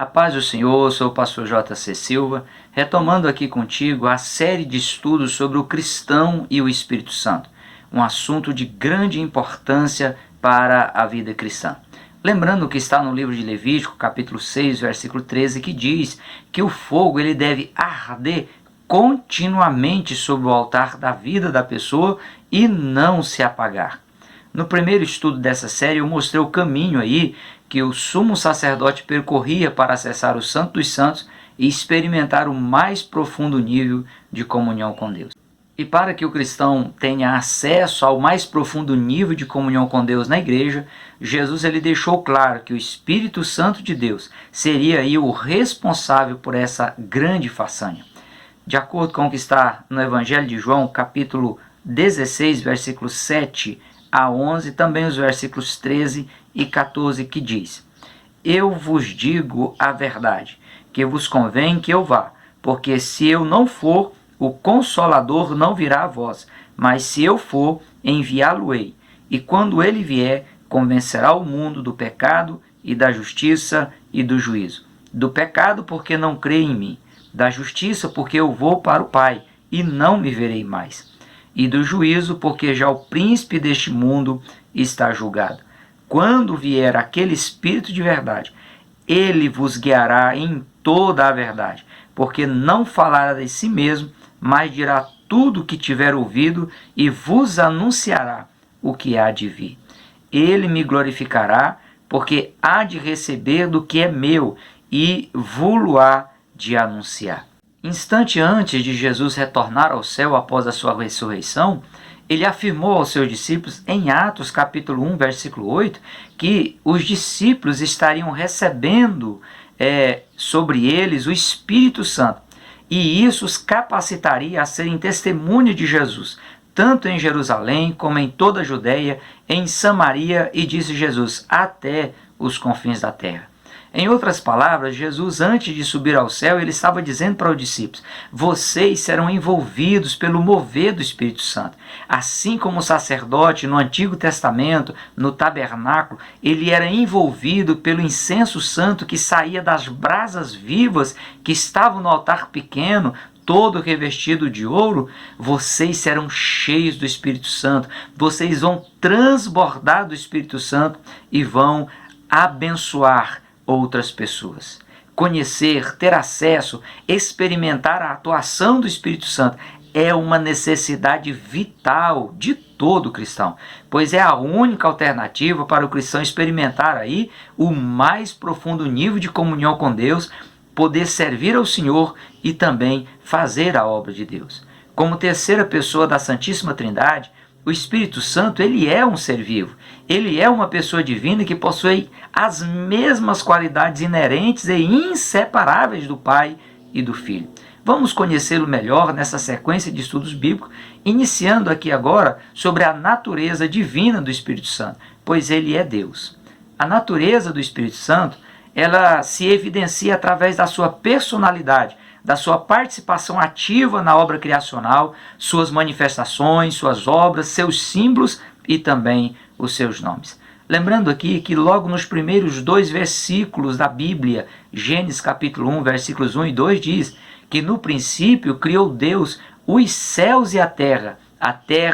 A paz do Senhor, sou o pastor J.C. Silva, retomando aqui contigo a série de estudos sobre o cristão e o Espírito Santo, um assunto de grande importância para a vida cristã. Lembrando que está no livro de Levítico, capítulo 6, versículo 13, que diz que o fogo ele deve arder continuamente sobre o altar da vida da pessoa e não se apagar. No primeiro estudo dessa série eu mostrei o caminho aí que o sumo sacerdote percorria para acessar o Santo dos Santos e experimentar o mais profundo nível de comunhão com Deus. E para que o cristão tenha acesso ao mais profundo nível de comunhão com Deus na igreja, Jesus ele deixou claro que o Espírito Santo de Deus seria aí o responsável por essa grande façanha. De acordo com o que está no Evangelho de João, capítulo 16, versículos 7 a 11, também os versículos 13 e 14, que diz: Eu vos digo a verdade, que vos convém que eu vá, porque se eu não for, o Consolador não virá a vós, mas se eu for, enviá-lo-ei. E quando ele vier, convencerá o mundo do pecado e da justiça e do juízo. Do pecado, porque não crê em mim. Da justiça, porque eu vou para o Pai, e não me verei mais. E do juízo, porque já o príncipe deste mundo está julgado. Quando vier aquele Espírito de verdade, ele vos guiará em toda a verdade, porque não falará de si mesmo, mas dirá tudo o que tiver ouvido e vos anunciará o que há de vir. Ele me glorificará, porque há de receber do que é meu e vou-lo-á de anunciar. Instante antes de Jesus retornar ao céu após a sua ressurreição, ele afirmou aos seus discípulos em Atos capítulo 1, versículo 8, que os discípulos estariam recebendo sobre eles o Espírito Santo, e isso os capacitaria a serem testemunhas de Jesus, tanto em Jerusalém como em toda a Judéia, em Samaria e, disse Jesus, até os confins da terra. Em outras palavras, Jesus, antes de subir ao céu, ele estava dizendo para os discípulos: vocês serão envolvidos pelo mover do Espírito Santo. Assim como o sacerdote no Antigo Testamento, no tabernáculo, ele era envolvido pelo incenso santo que saía das brasas vivas que estavam no altar pequeno, todo revestido de ouro. Vocês serão cheios do Espírito Santo, vocês vão transbordar do Espírito Santo e vão abençoar outras pessoas. Conhecer, ter acesso, experimentar a atuação do Espírito Santo é uma necessidade vital de todo cristão, pois é a única alternativa para o cristão experimentar aí o mais profundo nível de comunhão com Deus, poder servir ao Senhor e também fazer a obra de Deus. Como terceira pessoa da Santíssima Trindade, o Espírito Santo ele é um ser vivo, ele é uma pessoa divina que possui as mesmas qualidades inerentes e inseparáveis do Pai e do Filho. Vamos conhecê-lo melhor nessa sequência de estudos bíblicos, iniciando aqui agora sobre a natureza divina do Espírito Santo, pois ele é Deus. A natureza do Espírito Santo, ela se evidencia através da sua personalidade, da sua participação ativa na obra criacional, suas manifestações, suas obras, seus símbolos e também os seus nomes. Lembrando aqui que logo nos primeiros 2 versículos da Bíblia, Gênesis capítulo 1, versículos 1 e 2, diz que no princípio criou Deus os céus e a terra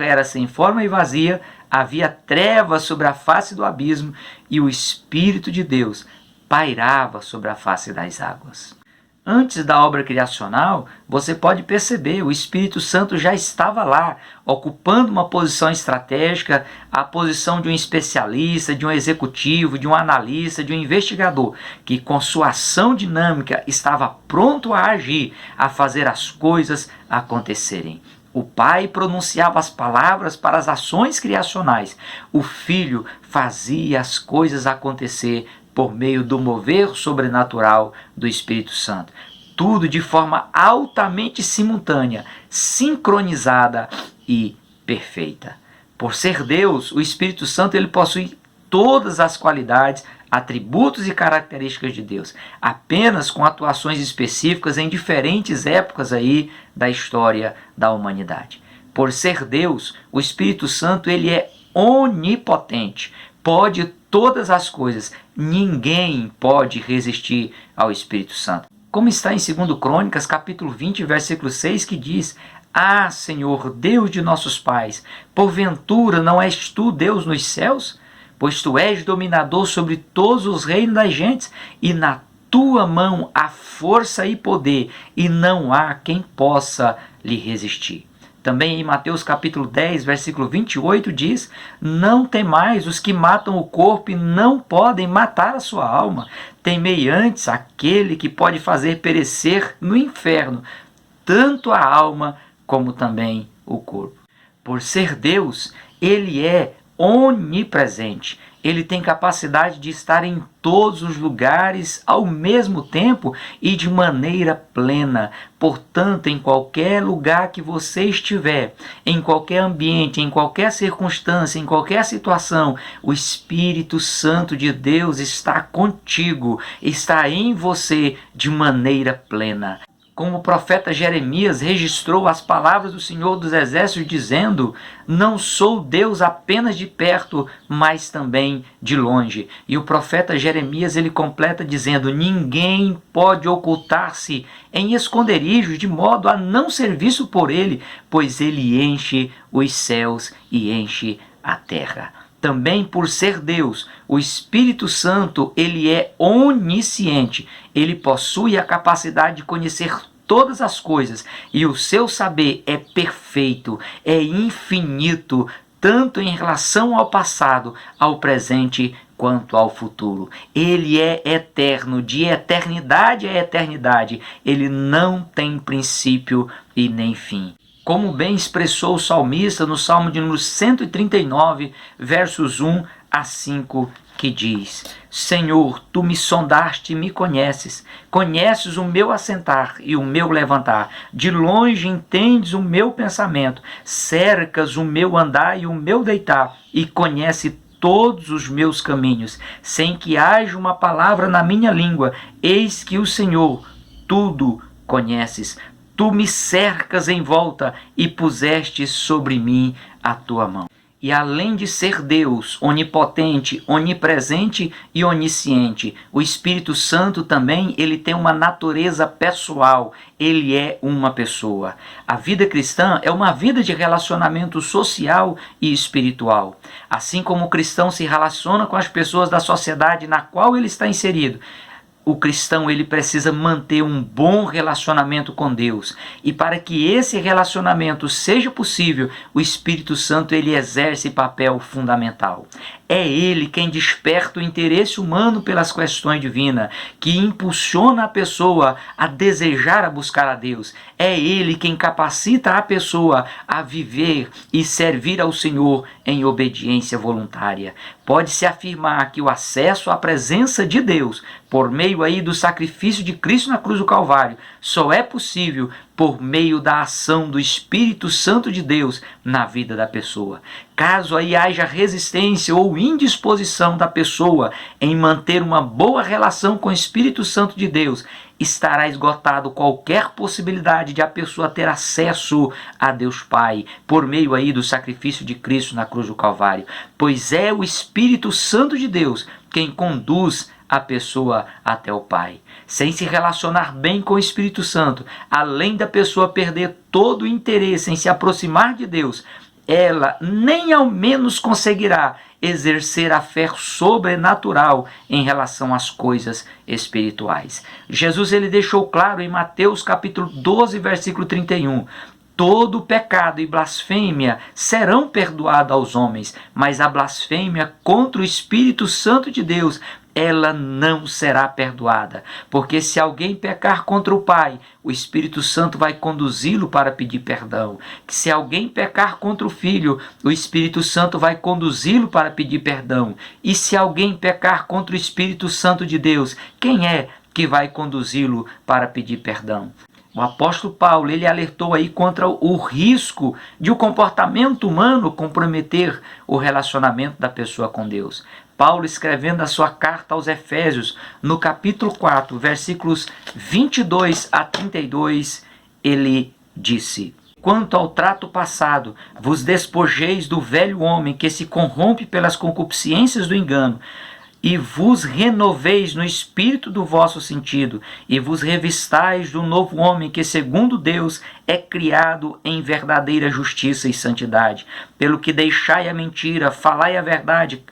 era sem forma e vazia, havia trevas sobre a face do abismo e o Espírito de Deus pairava sobre a face das águas. Antes da obra criacional, você pode perceber, o Espírito Santo já estava lá, ocupando uma posição estratégica, a posição de um especialista, de um executivo, de um analista, de um investigador, que com sua ação dinâmica estava pronto a agir, a fazer as coisas acontecerem. O Pai pronunciava as palavras para as ações criacionais, o Filho fazia as coisas acontecer por meio do mover sobrenatural do Espírito Santo. Tudo de forma altamente simultânea, sincronizada e perfeita. Por ser Deus, o Espírito Santo ele possui todas as qualidades, atributos e características de Deus, apenas com atuações específicas em diferentes épocas aí da história da humanidade. Por ser Deus, o Espírito Santo ele é onipotente, pode todas as coisas, ninguém pode resistir ao Espírito Santo. Como está em 2 Crônicas, capítulo 20, versículo 6, que diz: Ah, Senhor, Deus de nossos pais, porventura não és tu Deus nos céus? Pois tu és dominador sobre todos os reinos das gentes, e na tua mão há força e poder, e não há quem possa lhe resistir. Também em Mateus capítulo 10, versículo 28 diz: Não temais os que matam o corpo e não podem matar a sua alma. Temei antes aquele que pode fazer perecer no inferno tanto a alma como também o corpo. Por ser Deus, Ele é onipresente. Ele tem capacidade de estar em todos os lugares ao mesmo tempo e de maneira plena. Portanto, em qualquer lugar que você estiver, em qualquer ambiente, em qualquer circunstância, em qualquer situação, o Espírito Santo de Deus está contigo, está em você de maneira plena. Como o profeta Jeremias registrou as palavras do Senhor dos Exércitos dizendo: Não sou Deus apenas de perto, mas também de longe. E o profeta Jeremias ele completa dizendo: Ninguém pode ocultar-se em esconderijos de modo a não ser visto por ele, pois ele enche os céus e enche a terra. Também por ser Deus, o Espírito Santo, ele é onisciente. Ele possui a capacidade de conhecer todas as coisas e o seu saber é perfeito, é infinito, tanto em relação ao passado, ao presente, quanto ao futuro. Ele é eterno, de eternidade a eternidade. Ele não tem princípio e nem fim. Como bem expressou o salmista no Salmo de número 139, versos 1 a 5, que diz: Senhor, tu me sondaste e me conheces. Conheces o meu assentar e o meu levantar. De longe entendes o meu pensamento. Cercas o meu andar e o meu deitar. E conhece todos os meus caminhos. Sem que haja uma palavra na minha língua. Eis que o Senhor tudo conheces. Tu me cercas em volta e puseste sobre mim a tua mão. E além de ser Deus, onipotente, onipresente e onisciente, o Espírito Santo também ele tem uma natureza pessoal, ele é uma pessoa. A vida cristã é uma vida de relacionamento social e espiritual. Assim como o cristão se relaciona com as pessoas da sociedade na qual ele está inserido, o cristão ele precisa manter um bom relacionamento com Deus. E para que esse relacionamento seja possível, o Espírito Santo ele exerce papel fundamental. É ele quem desperta o interesse humano pelas questões divinas, que impulsiona a pessoa a desejar a buscar a Deus. É ele quem capacita a pessoa a viver e servir ao Senhor em obediência voluntária. Pode-se afirmar que o acesso à presença de Deus, por meio aí do sacrifício de Cristo na cruz do Calvário, só é possível por meio da ação do Espírito Santo de Deus na vida da pessoa. Caso aí haja resistência ou indisposição da pessoa em manter uma boa relação com o Espírito Santo de Deus, estará esgotado qualquer possibilidade de a pessoa ter acesso a Deus Pai, por meio aí do sacrifício de Cristo na cruz do Calvário, pois é o Espírito Santo de Deus quem conduz a pessoa até o Pai. Sem se relacionar bem com o Espírito Santo, além da pessoa perder todo o interesse em se aproximar de Deus, ela nem ao menos conseguirá exercer a fé sobrenatural em relação às coisas espirituais. Jesus ele deixou claro em Mateus capítulo 12, versículo 31, todo pecado e blasfêmia serão perdoados aos homens, mas a blasfêmia contra o Espírito Santo de Deus, ela não será perdoada. Porque se alguém pecar contra o Pai, o Espírito Santo vai conduzi-lo para pedir perdão. Que se alguém pecar contra o Filho, o Espírito Santo vai conduzi-lo para pedir perdão. E se alguém pecar contra o Espírito Santo de Deus, quem é que vai conduzi-lo para pedir perdão? O apóstolo Paulo, ele alertou aí contra o risco de o comportamento humano comprometer o relacionamento da pessoa com Deus. Paulo, escrevendo a sua carta aos Efésios, no capítulo 4, versículos 22 a 32, ele disse: Quanto ao trato passado, vos despojeis do velho homem que se corrompe pelas concupiscências do engano, e vos renoveis no espírito do vosso sentido, e vos revistais do novo homem que, segundo Deus, é criado em verdadeira justiça e santidade. Pelo que deixai a mentira, falai a verdade,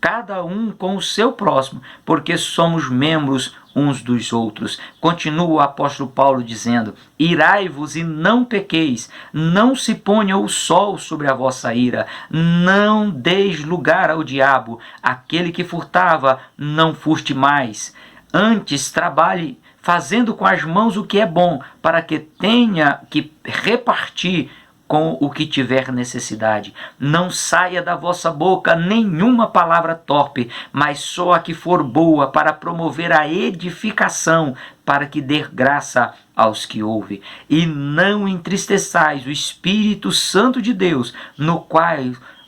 cada um com o seu próximo, porque somos membros uns dos outros. Continua o apóstolo Paulo dizendo: irai-vos e não pequeis, não se ponha o sol sobre a vossa ira, não deis lugar ao diabo, aquele que furtava, não furte mais. Antes trabalhe fazendo com as mãos o que é bom, para que tenha que repartir com o que tiver necessidade. Não saia da vossa boca nenhuma palavra torpe, mas só a que for boa, para promover a edificação, para que dê graça aos que ouvem. E não entristeçais o Espírito Santo de Deus, no qual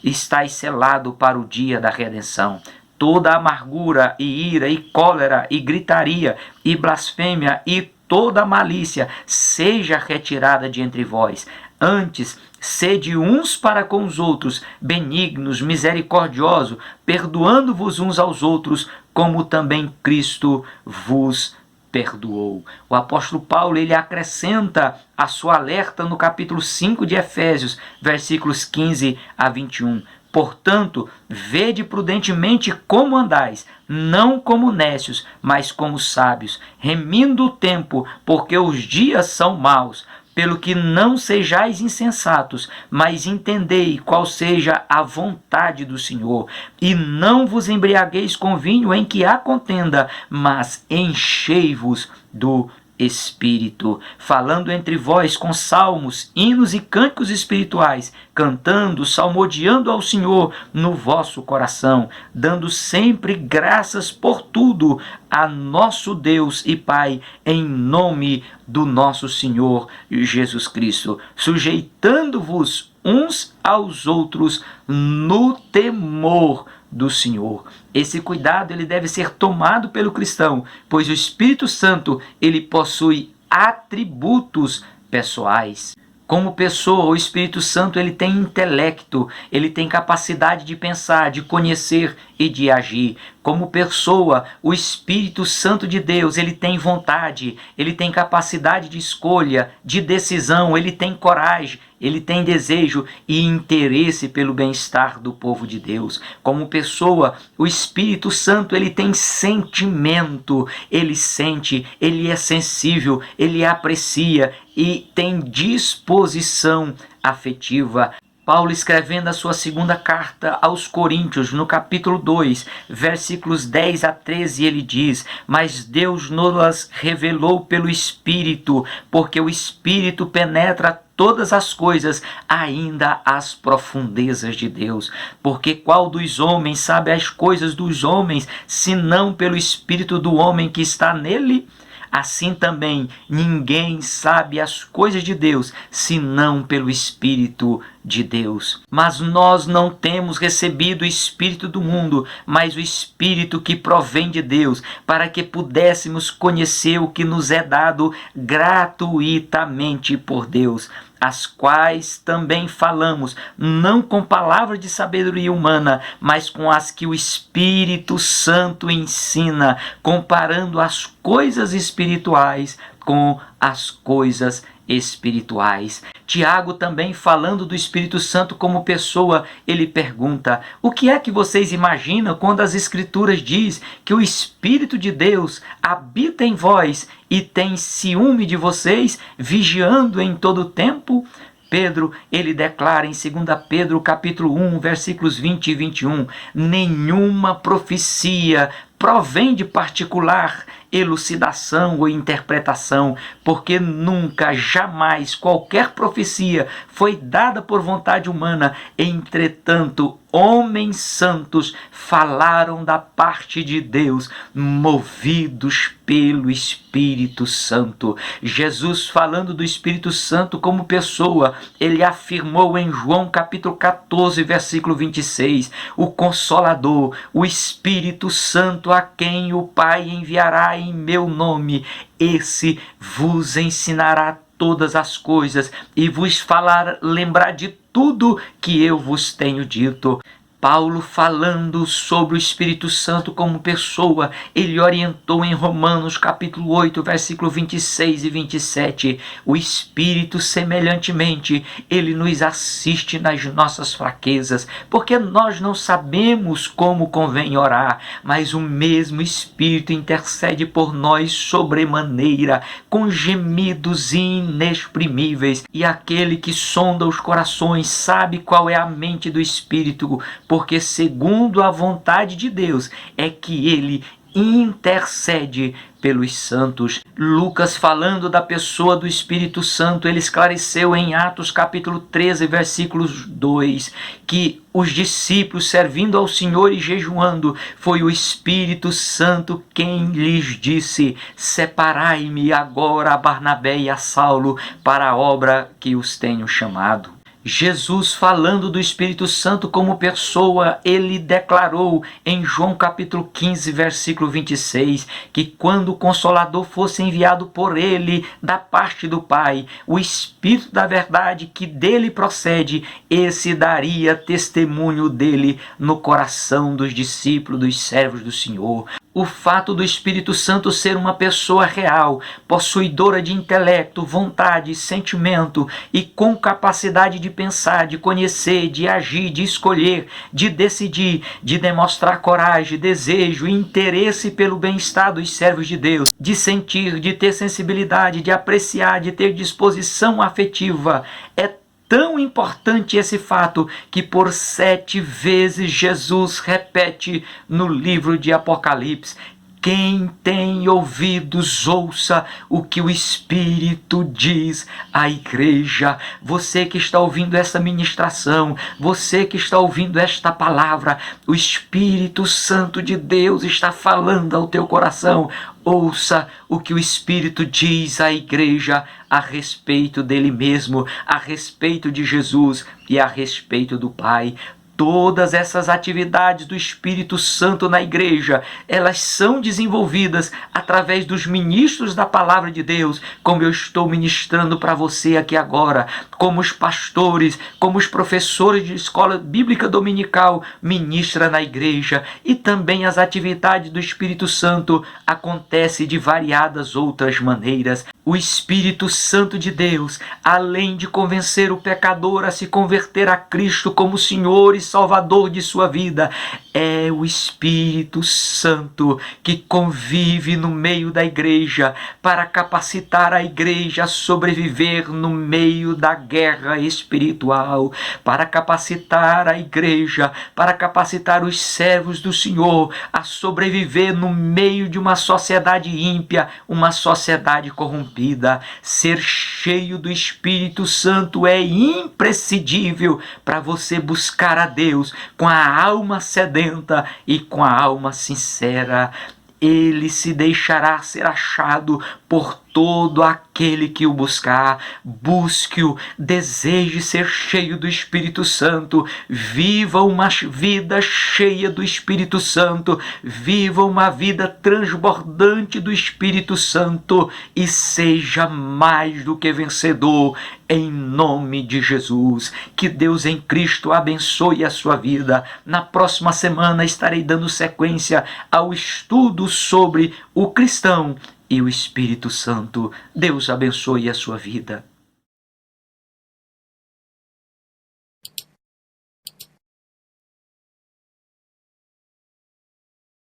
estáis selado para o dia da redenção. Toda amargura e ira e cólera e gritaria e blasfêmia e toda malícia seja retirada de entre vós. Antes, sede uns para com os outros, benignos, misericordiosos, perdoando-vos uns aos outros, como também Cristo vos perdoou. O apóstolo Paulo, ele acrescenta a sua alerta no capítulo 5 de Efésios, versículos 15 a 21. Portanto, vede prudentemente como andais, não como nécios, mas como sábios, remindo o tempo, porque os dias são maus. Pelo que não sejais insensatos, mas entendei qual seja a vontade do Senhor. E não vos embriagueis com vinho em que há contenda, mas enchei-vos do Espírito, falando entre vós com salmos, hinos e cânticos espirituais, cantando, salmodiando ao Senhor no vosso coração, dando sempre graças por tudo a nosso Deus e Pai, em nome do nosso Senhor Jesus Cristo, sujeitando-vos uns aos outros no temor do Senhor. Esse cuidado ele deve ser tomado pelo cristão, pois o Espírito Santo ele possui atributos pessoais. Como pessoa, o Espírito Santo ele tem intelecto, ele tem capacidade de pensar, de conhecer e de agir. Como pessoa, o Espírito Santo de Deus, ele tem vontade, ele tem capacidade de escolha, de decisão, ele tem coragem, ele tem desejo e interesse pelo bem-estar do povo de Deus. Como pessoa, o Espírito Santo ele tem sentimento, ele sente, ele é sensível, ele aprecia e tem disposição afetiva. Paulo, escrevendo a sua segunda carta aos Coríntios, no capítulo 2, versículos 10 a 13, ele diz: mas Deus nos revelou pelo Espírito, porque o Espírito penetra todas as coisas, ainda as profundezas de Deus. Porque qual dos homens sabe as coisas dos homens, senão pelo Espírito do homem que está nele? Assim também ninguém sabe as coisas de Deus, senão pelo Espírito de Deus. Mas nós não temos recebido o Espírito do mundo, mas o Espírito que provém de Deus, para que pudéssemos conhecer o que nos é dado gratuitamente por Deus, as quais também falamos, não com palavras de sabedoria humana, mas com as que o Espírito Santo ensina, comparando as coisas espirituais com as coisas espirituais. Tiago, também falando do Espírito Santo como pessoa, ele pergunta: o que é que vocês imaginam quando as Escrituras diz que o Espírito de Deus habita em vós e tem ciúme de vocês, vigiando em todo o tempo? Pedro, ele declara em 2 Pedro capítulo 1, versículos 20 e 21, nenhuma profecia provém de particular elucidação ou interpretação, porque nunca, jamais, qualquer profecia foi dada por vontade humana. Entretanto, homens santos falaram da parte de Deus, movidos pelo Espírito Santo. Jesus, falando do Espírito Santo como pessoa, ele afirmou em João capítulo 14, versículo 26, o Consolador, o Espírito Santo, a quem o Pai enviará em meu nome, esse vos ensinará todas as coisas e vos falar, lembrar de tudo que eu vos tenho dito. Paulo, falando sobre o Espírito Santo como pessoa, ele orientou em Romanos capítulo 8, versículo 26 e 27. O Espírito, semelhantemente, ele nos assiste nas nossas fraquezas, porque nós não sabemos como convém orar, mas o mesmo Espírito intercede por nós sobremaneira, com gemidos inexprimíveis. E aquele que sonda os corações sabe qual é a mente do Espírito, porque segundo a vontade de Deus é que ele intercede pelos santos. Lucas, falando da pessoa do Espírito Santo, ele esclareceu em Atos capítulo 13, versículos 2, que os discípulos, servindo ao Senhor e jejuando, foi o Espírito Santo quem lhes disse: separai-me agora a Barnabé e a Saulo para a obra que os tenho chamado. Jesus, falando do Espírito Santo como pessoa, ele declarou em João capítulo 15, versículo 26, que quando o Consolador fosse enviado por ele da parte do Pai, o Espírito da verdade que dele procede, esse daria testemunho dele no coração dos discípulos, dos servos do Senhor. O fato do Espírito Santo ser uma pessoa real, possuidora de intelecto, vontade, sentimento e com capacidade de pensar, de conhecer, de agir, de escolher, de decidir, de demonstrar coragem, desejo e interesse pelo bem-estar dos servos de Deus, de sentir, de ter sensibilidade, de apreciar, de ter disposição afetiva. É tão importante esse fato que por 7 vezes Jesus repete no livro de Apocalipse: quem tem ouvidos, ouça o que o Espírito diz à igreja. Você que está ouvindo essa ministração, você que está ouvindo esta palavra, o Espírito Santo de Deus está falando ao teu coração. Ouça o que o Espírito diz à igreja a respeito dele mesmo, a respeito de Jesus e a respeito do Pai. Todas essas atividades do Espírito Santo na igreja, elas são desenvolvidas através dos ministros da Palavra de Deus, como eu estou ministrando para você aqui agora, como os pastores, como os professores de escola bíblica dominical ministram na igreja, e também as atividades do Espírito Santo acontecem de variadas outras maneiras. O Espírito Santo de Deus, além de convencer o pecador a se converter a Cristo como Senhor e Salvador de sua vida, é o Espírito Santo que convive no meio da igreja para capacitar a igreja a sobreviver no meio da guerra espiritual, para capacitar a igreja, para capacitar os servos do Senhor a sobreviver no meio de uma sociedade ímpia, uma sociedade corrompida. Ser cheio do Espírito Santo é imprescindível para você buscar a Deus com a alma sedenta e com a alma sincera. Ele se deixará ser achado por todo aquele que o buscar. Busque-o, deseje ser cheio do Espírito Santo, viva uma vida cheia do Espírito Santo, viva uma vida transbordante do Espírito Santo e seja mais do que vencedor, em nome de Jesus. Que Deus em Cristo abençoe a sua vida. Na próxima semana estarei dando sequência ao estudo sobre o cristão e o Espírito Santo. Deus abençoe a sua vida.